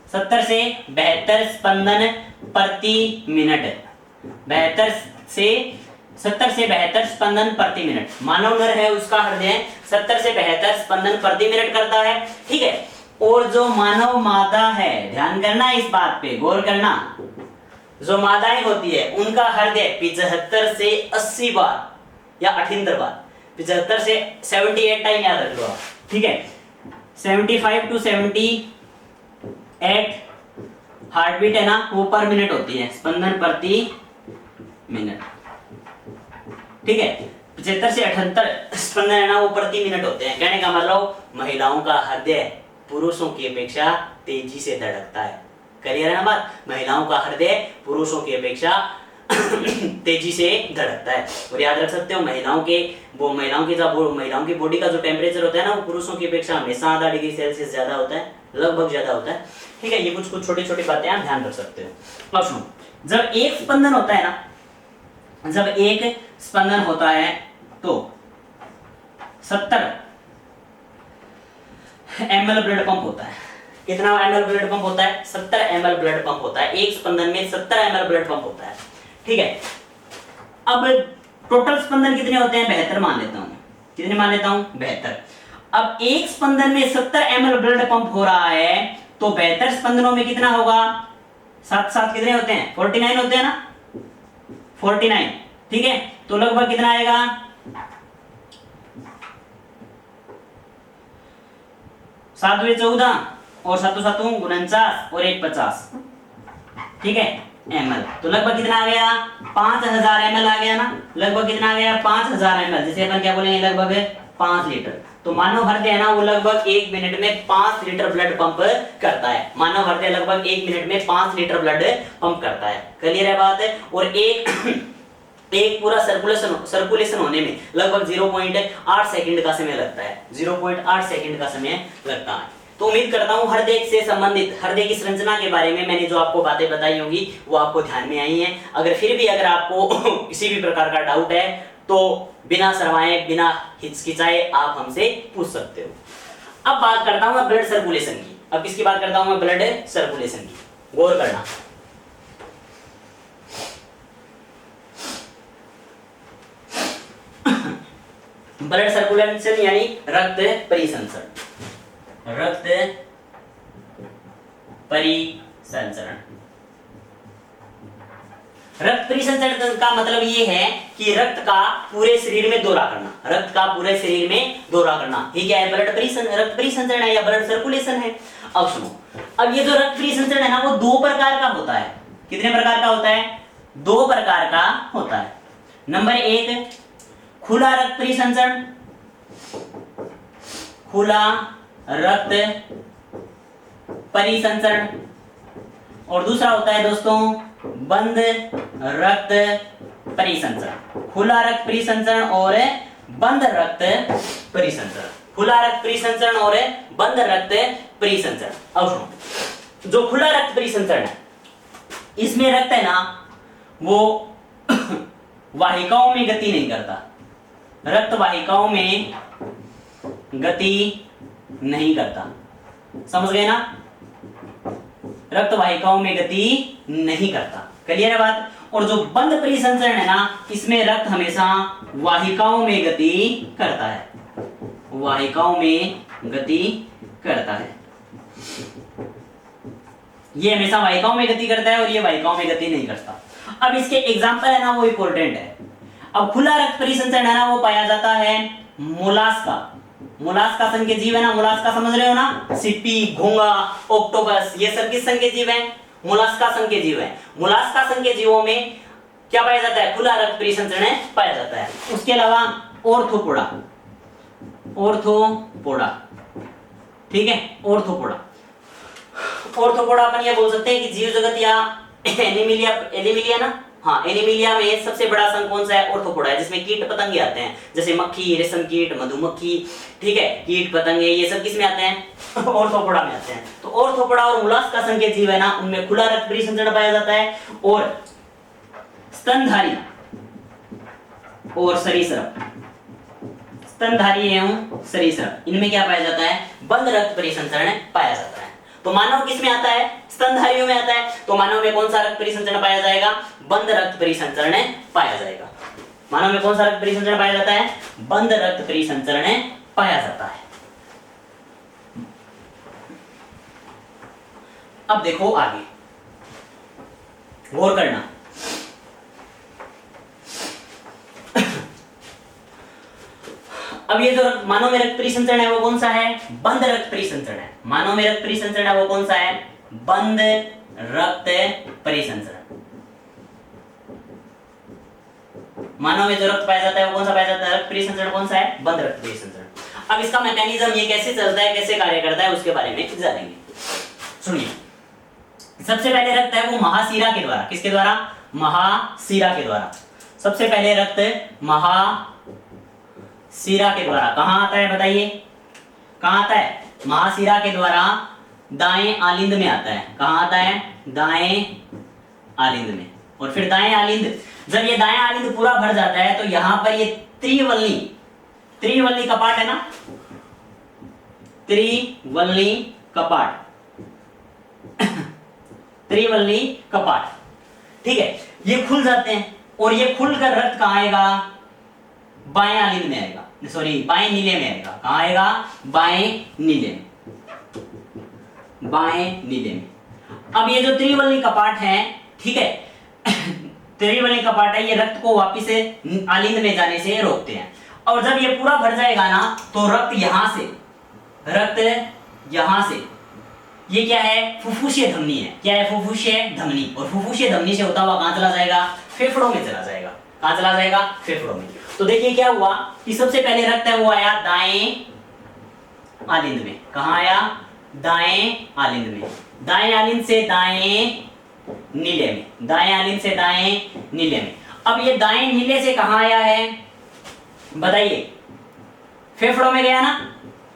70 से 72 स्पंदन प्रति मिनट, 72 से 70 से 72 स्पंदन प्रति मिनट। मानव नर है, उसका हृदय 70 से 72 स्पंदन प्रति मिनट करता है, ठीक है। और जो मानव मादा है, ध्यान करना इस बात पे, गौर करना, जो मादाएं होती है उनका हृदय 75 से 80 बार या 78 बार, 75 से 78 टाइम याद रख लो आप, ठीक है। 75 to 78 हार्ट बीट है ना वो पर मिनट होती है, स्पंदन प्रति मिनट, ठीक है। 75 से 78 स्पंदन है ना वो प्रति मिनट होते हैं। कहने का मतलब महिलाओं का हृदय पुरुषों की अपेक्षा तेजी से धड़कता है। क्लियर है ना बात? महिलाओं का हृदय पुरुषों की अपेक्षा तेजी से धड़कता है। और याद रख सकते हो महिलाओं की बॉडी का जो टेम्परेचर होता है ना वो पुरुषों की अपेक्षा हमेशा आधा डिग्री सेल्सियस ज्यादा होता है, लगभग ज्यादा होता है, ठीक है। ये कुछ छोटी छोटी बातें आप ध्यान रख सकते हो। अब सुनो, जब एक स्पंदन होता है ना, जब एक स्पंदन होता है तो 70 ml ब्लड पंप होता है। कितना ml ब्लड पंप होता है? 70 ml ब्लड पंप होता है। एक स्पंदन में 70 ml ब्लड पंप होता है, ठीक है। अब टोटल स्पंदन कितने होते हैं? 72 मान लेता हूं। कितने मान लेता हूं? 72। अब एक स्पंदन में 70 ml ब्लड पंप हो रहा है तो 72 स्पंदनों में कितना होगा? 7 कितने होते हैं? 49 होते हैं ना, 49, ठीक है। तो लगभग कितना आएगा? 7 दुए 14 और 7 7 49 और 1 50, ठीक है, ml। तो लगभग कितना आ गया? 5000 ml आ गया ना। लगभग कितना आ गया? 5000 ml, जिसे अपन क्या बोलेंगे? लगभग 5 लीटर। तो मानव हृदय है ना वो लगभग 1 मिनट में 5 लीटर ब्लड पंप करता है। मानव हृदय लगभग 1 मिनट में 5 लीटर ब्लड पंप करता है। क्लियर है बात? और एक पूरा सर्कुलेशन होने में लगभग 0.8 सेकंड का समय लगता है। 0.8 सेकंड का समय लगता है। तो उम्मीद करता हूं हृदय से संबंधित हृदय की संरचना के बारे में मैंने जो आपको बातें बताई होंगी वो आपको ध्यान में आई हैं। अगर फिर भी अगर आपको किसी भी प्रकार का डाउट है तो बिना शर्माए बिना हिचकिचाए आप हमसे पूछ सकते हो। अब बात करता हूं मैं ब्लड सर्कुलेशन की। अब किसकी बात करता हूं मैं? ब्लड सर्कुलेशन की। गौर करना, ब्लड सर्कुलेशन यानी रक्त परिसंचरण। रक्त परिसंचरण, रक्त परिसंचरण का मतलब ये है कि रक्त का पूरे शरीर में दौरा करना। रक्त का पूरे शरीर में दौरा करना, ये क्या है? रक्त परिसंचरण है या ब्लड सर्कुलेशन है। अब सुनो, अब ये जो रक्त परिसंचरण है ना वो 2 प्रकार का होता है। कितने प्रकार का होता है? 2 प्रकार का होता है। नंबर 1 खुला रक्त परिसंचरण, खुला रक्त परिसंचरण। और दूसरा होता है दोस्तों बंद रक्त परिसंचरण। खुला रक्त परिसंचरण और बंद रक्त परिसंचरण। खुला रक्त परिसंचरण और बंद रक्त परिसंचरण। अब सुनो, जो खुला रक्त परिसंचरण है इसमें रक्त है ना वो वाहिकाओं में गति नहीं करता। रक्त वाहिकाओं में गति नहीं करता, समझ गए ना? रक्त वाहिकाओं में गति नहीं करता। क्लियर है बात? और जो बंद परिसंचरण है ना इसमें रक्त हमेशा वाहिकाओं में गति करता है। वाहिकाओं में गति करता है। ये हमेशा वाहिकाओं में गति करता है और ये वाहिकाओं में गति नहीं करता। अब इसके एग्जाम्पल है ना वो इंपॉर्टेंट है। अब खुला रक्त परिसंचरण है ना वो पाया जाता है मोलास्का। मोलास्का संघ के जीव है ना, मोलास्का समझ रहे हो ना? सिप्पी, घोंगा, ऑक्टोपस, ये सब किस संघ के जीव हैं? मोलास्का संघ के जीव हैं। मोलास्का संघ के जीवों में क्या पाया जाता है? खुला रक्त परिसंचरण पाया जाता है। उसके अलावा ऑर्थोपोडा, ऑर्थोपोडा, ठीक है, ऑर्थोपोडा। ऑर्थोपोडा अपन ये बोल सकते हैं कि जीव जगत या एनिमिलिया, एनिमिलिया ना, हाँ, एनिमिलिया में सबसे बड़ा संघ कौन सा है? ऑर्थोपोडा है, जिसमें कीट पतंगे आते हैं, जैसे मक्खी, रेशम कीट, मधुमक्खी, ठीक है, कीट पतंगे, ये सब किसमें आते हैं? ऑर्थोपोडा में आते हैं। तो ऑर्थोपोडा और मोलास्का संघ के जीव है ना उनमें खुला रक्त परिसंचरण पाया जाता है। और स्तनधारी और सरीसृप, स्तनधारी एवं सरीसृप, इनमें क्या पाया जाता है? बंद रक्त परिसंचरण पाया जाता है। तो मानव किसमें आता है? स्तनधारियों में आता है। तो मानव में कौन सा रक्त परिसंचरण पाया जाएगा? बंद रक्त परिसंचरण पाया जाएगा। मानव में कौन सा रक्त परिसंचरण पाया जाता है? बंद रक्त परिसंचरण पाया जाता है। अब देखो आगे, गौर करना। अब ये जो मानव में रक्त परिसंचरण है वो कौन सा है? बंद रक्त परिसंचरण है। मानव में रक्त परिसंचरण है वो कौन सा है? बंद रक्त परिसंचरण। मानव में जो रक्त पाया जाता है वो कौन सा पाया जाता है? रक्त परिसंचरण कौन सा है? बंद रक्त परिसंचरण। अब इसका मैकेनिज्म ये कैसे चलता है, कैसे कार्य करता है, उसके बारे में जानेंगे। सुनिए, सबसे पहले रक्त है वो महाशिरा के द्वारा, किसके द्वारा? महाशिरा के द्वारा। सबसे पहले रक्त महाशिरा के द्वारा कहां आता है बताइए? कहां आता है? महाशिरा के द्वारा दाएं आलिंद में आता है। कहां आता है? दाएं आलिंद में। और फिर दाएं आलिंद, जब ये दाएं आलिंद पूरा भर जाता है तो यहां पर ये त्रिवल्ली कपाट है ना, त्रिवल्ली कपाट त्रिवल्ली कपाट, ठीक है, ये खुल जाते हैं और ये खुलकर रक्त कहां आएगा? बाएं आलिंद में आएगा, सॉरी बाएं नीले में आएगा। कहां आएगा? बाएं नीले में, बाएं नीले में। अब ये जो त्रिवल्ली कपाट है, ठीक है, त्रिवल्ली कपाट है, ये रक्त को वापिस आलिंद में जाने से रोकते हैं। और जब ये पूरा भर जाएगा ना तो रक्त यहां से ये क्या है? फुफ्फुसीय धमनी है। क्या है? फुफ्फुसीय धमनी। और फुफ्फुसीय धमनी से होता हुआ कहां चला जाएगा? फेफड़ों में चला जाएगा। कहां चला जाएगा? फेफड़ों में। तो देखिए क्या हुआ कि सबसे पहले रक्त है वो आया दाएं आलिंद में। कहां आया? दाएं आलिंद में। दाएं आलिंद से दाएं नीले में, दाएं आलिंद से दाएं नीले में। अब ये दाएं नीले से कहां आया है बताइए? फेफड़ों में गया ना।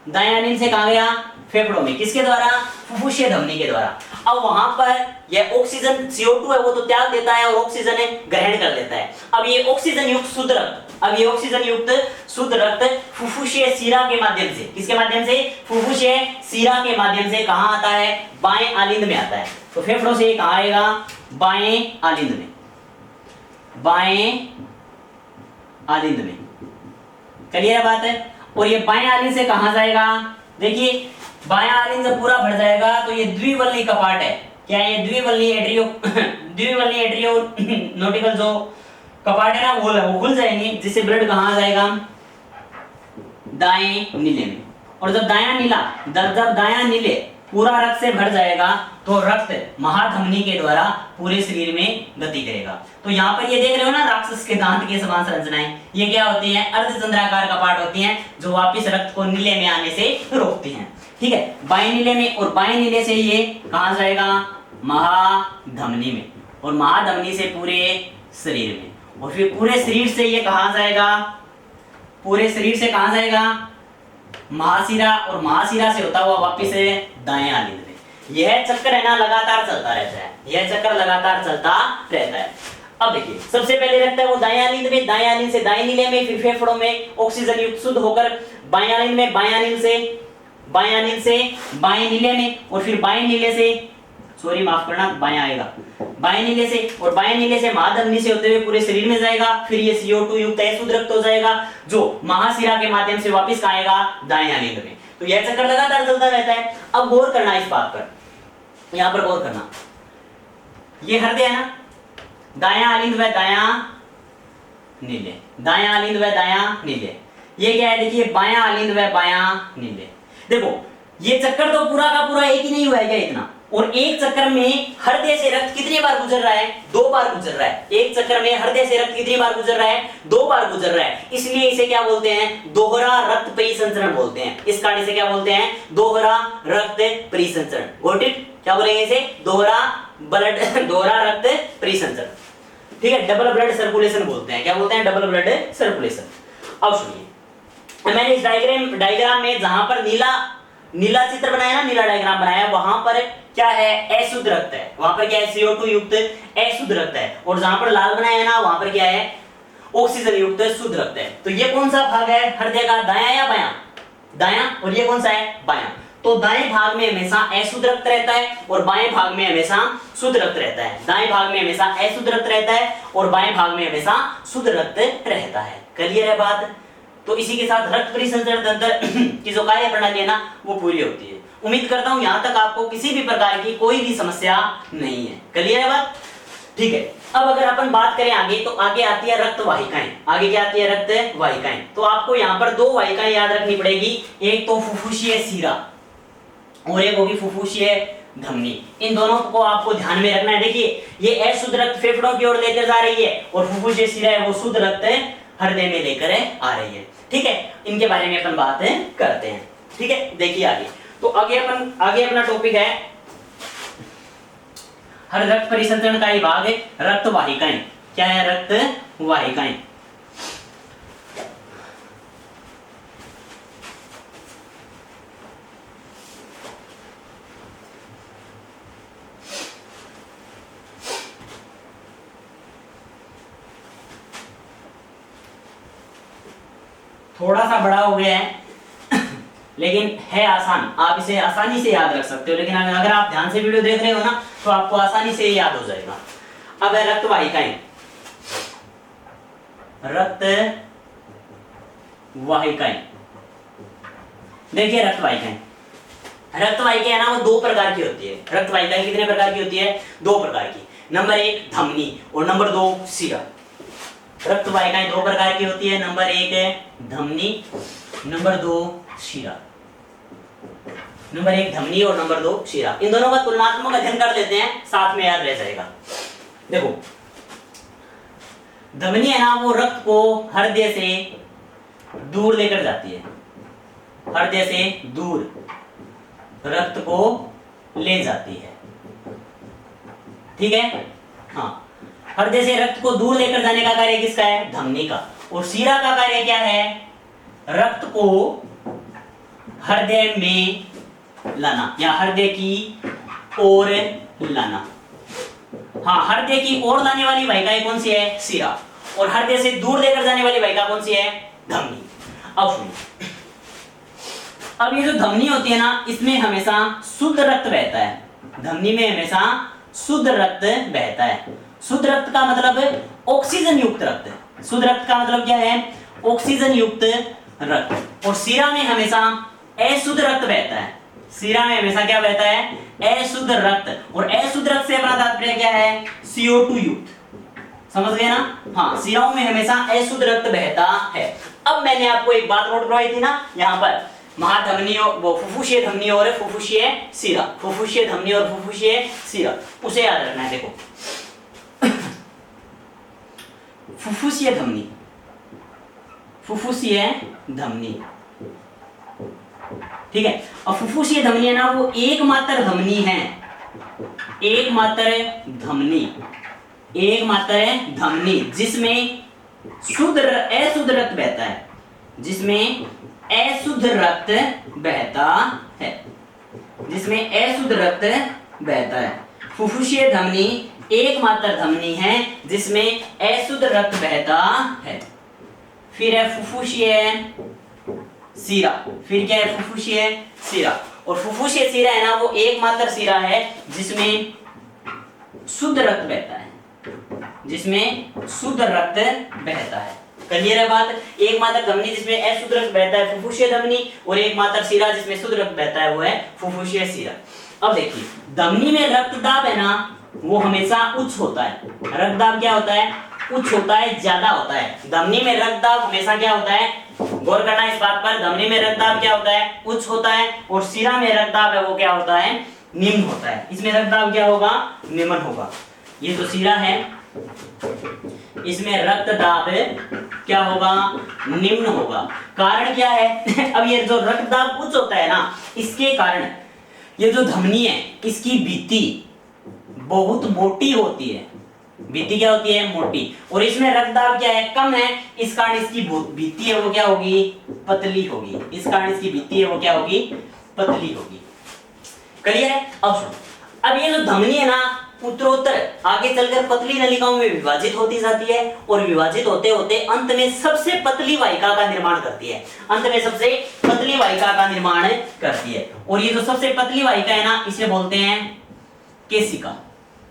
दाएं आलिंद से कहां गया? फेफड़ों में। किसके द्वारा? फुफ्फुसीय धमनी के द्वारा। अब वहां पर यह ऑक्सीजन CO2 है वो तो त्याग देता है और ऑक्सीजन ग्रहण कर लेता है। अब ये ऑक्सीजन युक्त शुद्ध रक्त फुफ्फुसीय शिरा के माध्यम से, किसके माध्यम से? फुफ्फुसीय शिरा के माध्यम से कहां आता है? बाएं आलिंद में आता है। तो फेफड़ों से कहां आएगा? बाएं आलिंद में, बाएं आलिंद में। क्लियर बात है? और ये बाएं आलिंद से कहां जाएगा? देखिए बाएं आलिंद जब पूरा भर जाएगा तो ये द्विवल्ली कपाट है। क्या है? ये द्विवल्ली एट्रियो नोटिकल जो कपाट है ना वो खुल जाएंगे, जिससे ब्लड कहां जाएगा? दाएं नीले में। और जब दायां नीले पूरा रक्त से भर जाएगा तो रक्त महाधमनी के द्वारा पूरे शरीर में गति करेगा। तो यहाँ पर ये देख रहे हो ना, राक्षस के दांत के समान संरचनाएं, ये क्या होती हैं? अर्धचंद्राकार कपाट होती हैं जो वापिस रक्त को नीले में आने से रोकती हैं। ठीक है, बाएं नीले में। और बाएं नीले से ये कहां जाएगा? महाधमनी में। और महाधमनी से पूरे शरीर में। और फिर पूरे शरीर से ये कहां जाएगा? पूरे शरीर से कहां जाएगा? महाशिरा। और महाशिरा से होता हुआ वापिस दाएं आलिंद में। यह चक्कर है ना लगातार चलता रहता है, यह चक्कर लगातार चलता रहता है। अब देखिए, सबसे पहले रखता है वो दाएं आलिंद में, दाएं आलिंद से दाएं नीले में, फिर फेफड़ों में ऑक्सीजन युक्त शुद्ध होकर बाएं आलिंद में, बाएं आलिंद से बाएं नीले में, और फिर बाएं नीले से, सॉरी माफ करना, बाएं आएगा, बाएं नीले से, और बाएं नीले से महाधमनी से होते हुए पूरे शरीर में जाएगा। फिर ये CO2 युक्त शुद्ध रक्त हो जाएगा जो महाशिरा के माध्यम से वापस कहां आएगा? दाएं आलिंद में। तो यह चक्कर लगातार चलता रहता है। अब गौर करना इस बात पर, यहां पर गौर करना, ये हृदय है ना, दायां आलिंद व दायां नीले, दायां आलिंद व दायां नीले। ये क्या है? देखिए बायां आलिंद व बायां नीले। देखो ये चक्कर तो पूरा का पूरा एक ही नहीं हुआ है क्या इतना? और एक चक्कर में हृदय से रक्त कितनी बार गुजर रहा है? 2 बार गुजर रहा है। एक चक्कर में हृदय से रक्त कितनी बार गुजर रहा है? 2 बार गुजर रहा है। इसलिए इसे क्या बोलते हैं? दोहरा रक्त परिसंचरण बोलते हैं। इस कार्य से क्या बोलते हैं? दोहरा रक्त परिसंचरण। Got it? क्या बोलेंगे इसे? दोहरा रक्त परिसंचरण। ठीक है, डबल ब्लड सर्कुलेशन बोलते हैं। क्या बोलते हैं? Double blood circulation. अब सुनिए, मैंने इस डायग्राम में जहां पर नीला चित्र बनाया ना, नीला डायग्राम बनाया, वहां पर क्या है? अशुद्ध रक्त है। वहां पर क्या है? CO2 युक्त अशुद्ध रक्त है। और जहां पर लाल बनाया है ना, वहां पर क्या है? ऑक्सीजन युक्त शुद्ध रक्त है। तो ये कौन सा भाग है हृदय का? दायां या बायां? दायां। और ये कौन सा है? बायां। तो दाएं भाग में हमेशा अशुद्ध रक्त रहता है और बाएं भाग में हमेशा शुद्ध रक्त रहता है। दाएं भाग में हमेशा अशुद्ध रक्त रहता है और बाएं भाग में हमेशा शुद्ध रक्त रहता है। क्लियर है बात? तो इसी के साथ रक्त परिसंचरण तंत्र की जो कार्य प्रणाली है ना, वो पूरी होती है। उम्मीद करता हूं यहां तक आपको किसी भी प्रकार की कोई भी समस्या नहीं है। क्लियर है बात? ठीक है, अब अगर अपन बात करें आगे, तो आगे आती है रक्त वाहिकाएं। आगे क्या आती है? रक्त वाहिकाएं। तो आपको यहां पर 2 वाहिकाएं याद रखनी पड़ेगी। एक तो फुफ्फुसीय शिरा और एक होगी फुफ्फुसीय धमनी। इन दोनों को आपको ध्यान में रखना है। देखिए ये अशुद्ध रक्त फेफड़ों की ओर लेकर जा रही है और फुफ्फुसीय शिरा है वो शुद्ध रक्त हृदय में लेकर आ रही है। ठीक है, इनके बारे में अपन बातें करते हैं। ठीक है, देखिए आगे। तो आगे अपना टॉपिक है हर रक्त परिसंचरण का ही भाग है रक्त वाहिकाएं। क्या है? रक्त वाहिकाएं। थोड़ा सा बड़ा हो गया है लेकिन है आसान, आप इसे आसानी से याद रख सकते हो। लेकिन अगर आप ध्यान से वीडियो देख रहे हो ना तो आपको आसानी से याद हो जाएगा। अब है रक्त वाहिकाएं। रक्त वाहिकाएं, देखिए रक्त वाहिकाएं है ना वो दो प्रकार की होती है। रक्त वाहिकाएं कितने प्रकार की होती है? दो प्रकार की। नंबर 1 धमनी और नंबर 2 शिरा। रक्त वाहिकाएं दो प्रकार की होती है। नंबर 1 है धमनी, नंबर 2 शिरा। नंबर 1 धमनी और नंबर 2 शिरा। इन दोनों का तुलनात्मक अध्ययन कर लेते हैं, साथ में याद रह जाएगा। देखो धमनी है ना वो रक्त को हृदय से दूर लेकर जाती है। हृदय से दूर रक्त को ले जाती है। ठीक है, हाँ, हृदय से रक्त को दूर लेकर जाने का कार्य किसका है? धमनी का। और शिरा का कार्य क्या है? रक्त को हृदय में लाना या हृदय की ओर लाना। हाँ, हृदय की ओर लाने वाली वाहिका कौन सी है? शिरा। और हृदय से दूर लेकर जाने वाली वाहिका कौन सी है? धमनी। अब सुनिए, अब ये जो धमनी होती है ना इसमें हमेशा शुद्ध रक्त बहता है। धमनी में हमेशा शुद्ध रक्त बहता है। शुद्ध रक्त का मतलब ऑक्सीजन युक्त रक्त। शुद्ध रक्त का मतलब क्या है? ऑक्सीजन युक्त रक्त। और शिरा में हमेशा अशुद्ध रक्त बहता है। शिरा में हमेशा क्या बहता है? अशुद्ध रक्त। और अशुद्ध रक्त से अपना तात्पर्य क्या है? CO2 युक्त। समझ गए ना? हाँ, शिराओं में हमेशा अशुद्ध रक्त बहता है। अब मैंने आपको एक बात नोट करवाई थी ना, यहाँ पर महाधमनी और वो फुफ्फुसीय धमनी और फुफ्फुसीय शिरा। फुफ्फुसीय धमनी और फुफ्फुसीय शिरा, उसे याद रखना है। देखो फुफ्फुसीय धमनी, फुफ्फुसीय धमनी। ठीक है, और फुफ्फुसीय धमनी है ना वो एकमात्र धमनी है। एकमात्र धमनी जिसमें अशुद्ध रक्त बहता है। जिसमें अशुद्ध रक्त बहता है। जिसमें अशुद्ध रक्त बहता है। फुफ्फुसीय धमनी एकमात्र धमनी है जिसमें अशुद्ध रक्त बहता है। फिर है फुफ्फुसीय शिरा। फिर क्या है? फुफ्फुसीय शिरा। और फुफ्फुसीय शिरा है ना वो एकमात्र शिरा है जिसमें शुद्ध रक्त बहता है। जिसमें शुद्ध रक्त बहता है। क्लियर है बात? एकमात्र धमनी जिसमें अशुद्ध रक्त बहता है फुफ्फुसीय धमनी, और एकमात्र शिरा जिसमें शुद्ध रक्त बहता है वो है फुफ्फुसीय शिरा। अब देखिए धमनी में रक्तदाब है ना वो हमेशा उच्च होता है। रक्तदाब क्या होता है? उच्च होता है, ज्यादा होता है। धमनी में रक्तदाब हमेशा क्या होता है? गौर करना इस बात पर। धमनी में रक्तदाब क्या होता है? उच्च होता है। और शिरा में रक्तदाब है वो क्या होता है? निम्न होता है। इसमें रक्तदाब क्या होगा? निम्न होगा। ये तो शिरा है, इसमें रक्तदाब क्या होगा? निम्न होगा। कारण क्या है? अब ये जो रक्तदाब उच्च होता है ना इसके कारण ये जो धमनी है इसकी भित्ति बहुत मोटी होती है। भित्ति क्या होती है? मोटी। और इसमें रक्तदाब क्या है? कम है। इस कारण इसकी भित्ति है वो क्या होगी? पतली होगी। इस कारण इसकी भित्ति है वो क्या होगी? पतली होगी। क्लियर है? अब सुनो, अब ये जो धमनी है ना उत्तरोत्तर आगे चलकर पतली नलिकाओं में विभाजित होती जाती है और विभाजित होते होते अंत में सबसे पतली वाहिका का निर्माण करती है। अंत में सबसे पतली वाहिका का निर्माण करती है। और ये जो सबसे पतली वाहिका है ना इसे बोलते हैं केशिका।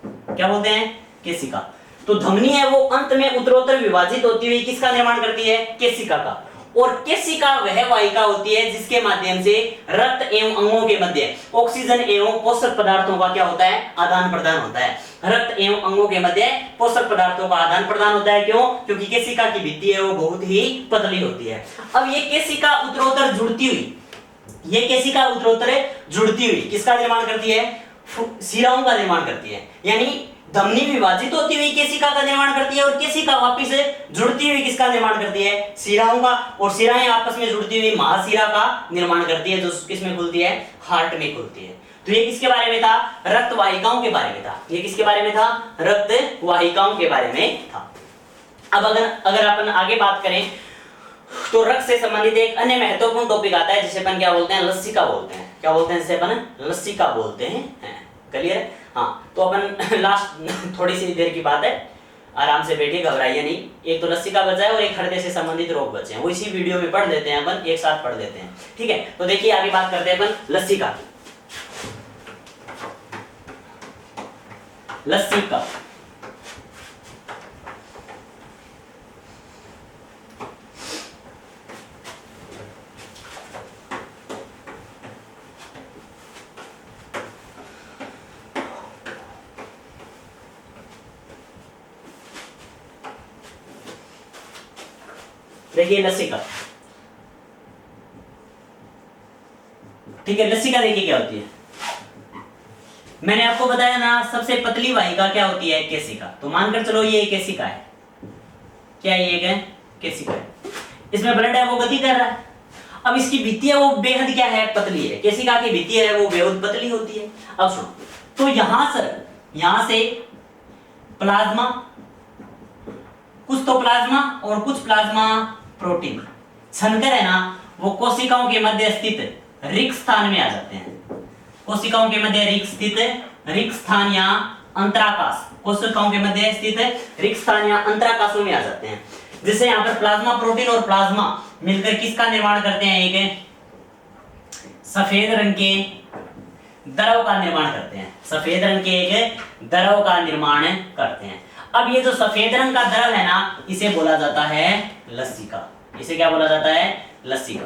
क्या बोलते हैं? केशिका। तो धमनी है वो अंत में उत्तरोत्तर विभाजित होती हुई किसका निर्माण करती है? केशिका का। और केशिका वह वाहिका होती है जिसके माध्यम से रक्त एवं अंगों के मध्य ऑक्सीजन एवं पोषक पदार्थों का क्या होता है? आदान प्रदान होता है। रक्त एवं अंगों के मध्य पोषक पदार्थों का आदान प्रदान होता है। क्यों? क्योंकि केशिका की भित्ति है वो बहुत ही पतली होती है। अब ये केशिका उत्तरोत्तर जुड़ती हुई किसका निर्माण करती है? शिराओं का निर्माण करती है, यानी धमनी विभाजित होती हुई केशिका का निर्माण करती है और केशिका वापस से जुड़ती हुई किसका निर्माण करती है, शिराओं का, और शिराएं आपस में जुड़ती हुई महाशिरा का निर्माण करती है जो किसमें खुलती है, हार्ट में खुलती है। तो ये किसके बारे में था, रक्त वाहिकाओं के बारे में था। ये किसके बारे में था, रक्त वाहिकाओं के बारे में था। अब अगर अपन आगे बात करें तो रक्त से संबंधित एक अन्य महत्वपूर्ण टॉपिक आता है जिसे अपन क्या बोलते हैं, लसिका बोलते हैं। क्या बोलते हैं, जिसे अपन लसिका बोलते हैं। क्लियर है? हाँ, तो अपन लास्ट थोड़ी सी देर की बात है, आराम से बैठिए, घबराइए नहीं। एक तो लसिका बचा है और एक हृदय से संबंधित रोग बचे हैं, वो इसी वीडियो में पढ़ लेते हैं, अपन एक साथ पढ़ लेते हैं। ठीक है, तो देखिए आगे बात करते हैं अपन लसिका की। लसिका देखिए लसिका, ठीक है। लसिका देखिए क्या होती है, मैंने आपको बताया ना सबसे पतली वाहिका क्या होती है, केशिका। तो मानकर चलो ये केशिका है, क्या ये है, केशिका है। इसमें ब्लड है वो गति कर रहा है। अब इसकी भित्ति है वो बेहद क्या है, पतली है। केशिका की भित्ति है वो बेहद पतली होती है। अब सुनो, तो यहां से प्लाज्मा, कुछ तो प्लाज्मा और कुछ प्लाज्मा प्रोटीन छनकर है ना वो कोशिकाओं के मध्य स्थित रिक्त स्थान में आ जाते हैं। कोशिकाओं के मध्य रिक्त स्थान या अंतराकाश, कोशिकाओं के मध्य स्थित रिक्त स्थान या अंतराकाशों में आ जाते हैं, जिससे यहाँ पर प्लाज्मा प्रोटीन और प्लाज्मा मिलकर किसका निर्माण करते हैं, एक सफेद रंग के द्रव का निर्माण करते हैं। सफेद रंग के एक द्रव का निर्माण करते हैं। अब ये जो सफेद रंग का द्रव है ना, इसे बोला जाता है लसिका। इसे क्या बोला जाता है, लसिका।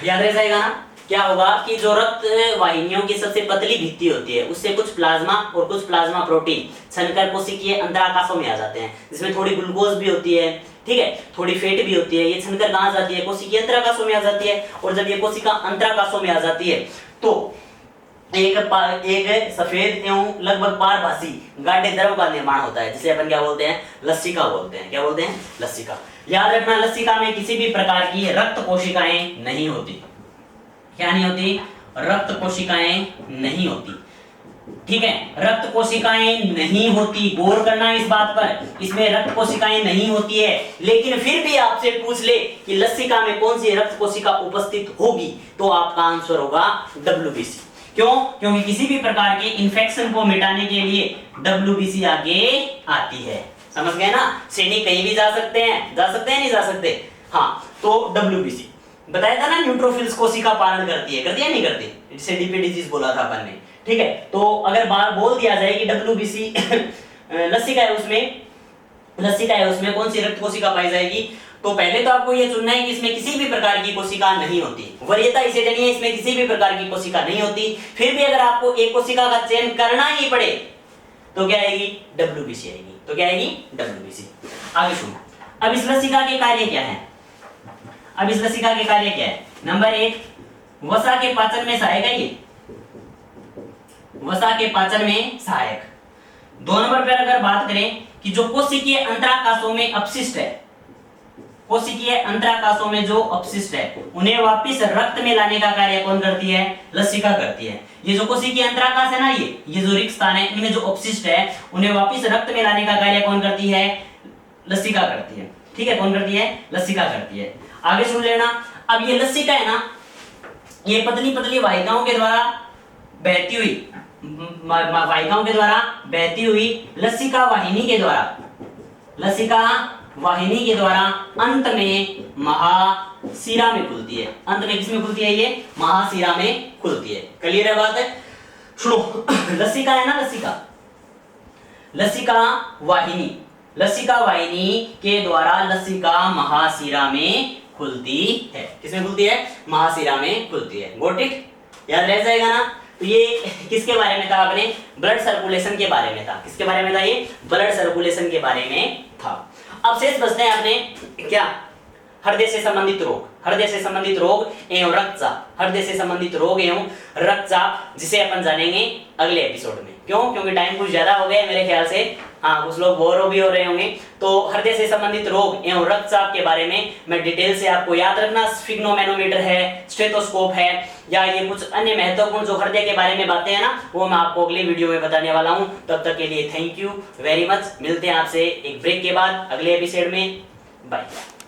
याद रह जाएगा ना, क्या होगा कि जो रक्त वाहिनियों की सबसे पतली भित्ति होती है उससे कुछ प्लाज्मा और कुछ प्लाज्मा प्रोटीन छनकर कोशिकीय अंतराकाशों में आ जाते हैं, जिसमें थोड़ी ग्लूकोज भी होती है, ठीक है, थोड़ी फैट भी होती है। ये छनकर कहां जाती है, कोशिकीय अंतराकाशों में आ जाती है। और जब ये कोशिका अंतराकाशों में आ जाती है तो एक सफेद एवं लगभग पारभासी गाढ़े द्रव का निर्माण होता है, जिसे अपन क्या बोलते हैं, लसिका बोलते हैं। क्या बोलते हैं, लसिका। याद रखना, लसिका में किसी भी प्रकार की रक्त कोशिकाएं नहीं होती। क्या नहीं होती, रक्त कोशिकाएं नहीं होती। ठीक है, रक्त कोशिकाएं नहीं होती, गौर करना इस बात पर, इसमें रक्त कोशिकाएं नहीं होती है। लेकिन फिर भी आपसे पूछ ले कि लसिका में कौन सी रक्त कोशिका उपस्थित होगी, तो आपका आंसर होगा WBC। क्यों? क्योंकि किसी भी प्रकार के इंफेक्शन को मिटाने के लिए WBC आगे आती है। समझ गए ना, सैनिक कहीं भी जा सकते हैं, नहीं जा सकते। हाँ, तो WBC बताया था ना, न्यूट्रोफिल्स कोशिका पालन करती है, करती है नहीं करती, इसे डीपी डिजीज बोला था अपन ने। ठीक है, तो अगर बार बोल दिया जाए कि WBC लसिका है उसमें कौन सी रक्त कोशिका पाई जाएगी, तो पहले तो आपको यह चुनना है कि इसमें किसी भी प्रकार की कोशिका नहीं होती। वरीयता इसे देनी है, इसमें किसी भी प्रकार की कोशिका नहीं होती। फिर भी अगर आपको एक कोशिका का चयन करना ही पड़े तो क्या आएगी, WBC आएगी। तो क्या आएगी, WBC। आगे सुनो, अब इस लसिका के कार्य क्या है, नंबर 1, वसा के पाचन में सहायक है। ये वसा के पाचन में सहायक। 2 नंबर पर अगर बात करें कि जो कोशिकीय अंतराकाशों में अपशिष्ट है, कोशिकीय अंतराकाशों में जो अपशिष्ट है उन्हें वापस रक्त में लाने का कार्य कौन करती है, लसिका करती है। ये जो कोशिकीय अंतराकाश है ना, ये जो रिक्त स्थान है, इनमें जो अपशिष्ट है उन्हें वापस रक्त में लाने का कार्य कौन करती है, लसिका करती है। ठीक है, कौन करती है, लसिका करती है। आगे सुन लेना, अब ये लसिका है ना, ये पतली पतली वाहिकाओं के द्वारा बहती हुई लसिका वाहिनी के द्वारा अंत में महाशिरा में खुलती है। अंत में किसमें खुलती है, ये महाशिरा में खुलती है। क्लियर है बात है? सुनो, लसिका है ना, लसिका वाहिनी के द्वारा लसिका महाशिरा में खुलती है। किसमें खुलती है, महाशिरा में खुलती है। Got it? याद रह जाएगा ना। तो ये किसके बारे में था, अपने ब्लड सर्कुलेशन के बारे में था। किसके बारे में था, ये ब्लड सर्कुलेशन के बारे में था। अब शेष बचते हैं अपने क्या, हृदय से संबंधित रोग। हृदय से संबंधित रोग एवं रक्तचाप, हृदय से संबंधित रोग एवं रक्तचाप, जिसे अपन जानेंगे अगले एपिसोड में। क्यों? क्योंकि टाइम कुछ ज्यादा हो गया मेरे ख्याल से। हाँ, कुछ लोग बोर भी हो रहे होंगे। तो हृदय से संबंधित रोग एवं रक्तचाप के बारे में मैं डिटेल से आपको याद रखना, स्फिग्नोमेनोमीटर है, स्टेथोस्कोप है, या ये कुछ अन्य महत्वपूर्ण जो हृदय के बारे में बातें हैं ना, वो मैं आपको अगले वीडियो में बताने वाला हूं। तब तक के लिए थैंक यू वेरी मच। मिलते हैं आपसे एक ब्रेक के बाद अगले एपिसोड में। बाय।